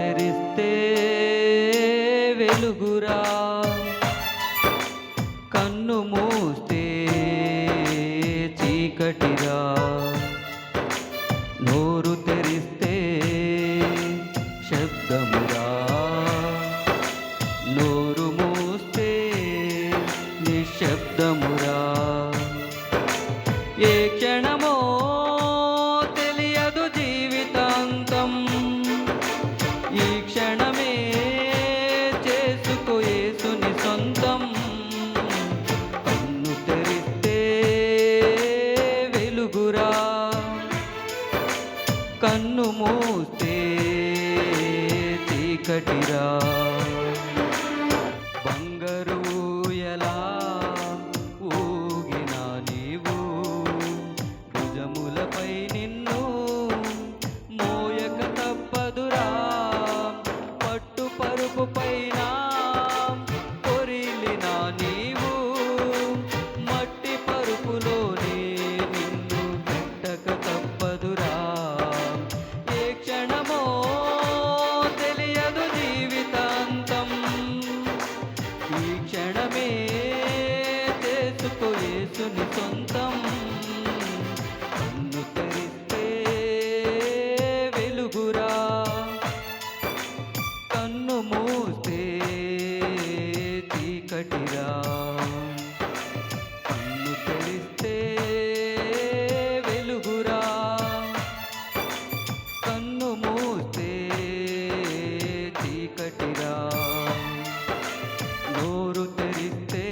తెరిస్తే వెలుగురా, కన్ను మూస్తే చీకటిరా. నోరు తెరిస్తే శబ్దమురా, నోరు మూస్తే నిశ్శబ్దమురా. ఏ క్షణమో తెలియదు జీవితాంతం, ఈ క్షణమే చేసుకో యేసుని సొంతం. కన్ను తెరిస్తే వెలుగురా, కన్ను మూస్తే చీకటిరా. బంగారు ఎలా ఊగినా నీవు, భుజములపై నిన్ను మోయక తప్పదురా. పట్టు పరుపు పైన పొరిలినా నీవు, మట్టి పరుపులోనే నిన్ను పెట్టక తప్పదురా. ఏ క్షణమో తెలియదు జీవితాంతం, ఈ క్షణమే చేసుకో యేసుని సొంతం. కన్ను తెరిస్తే వెలుగురా, కన్ను మూస్తే చీకటిరా. కన్ను తెరిస్తే వెలుగురా, కన్ను మూస్తే చీకటిరా. నోరు తెరిస్తే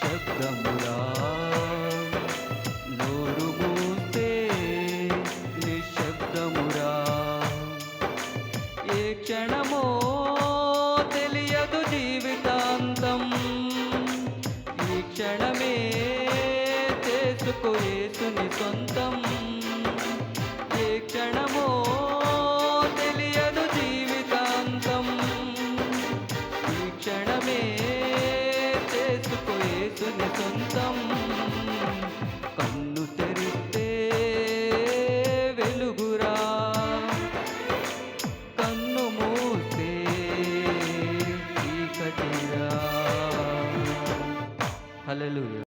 శబ్దమురా, నోరు మూస్తే నిశ్శబ్దమురా. ఏ క్షణమో తెలియదు జీవితాంతం, ఈ క్షణమే చేసుకో యేసుని సొంతం. ఏ క్షణమో తెలియదు జీవితాంతం, ఈ క్షణమే చేసుకో యేసుని సొంతం.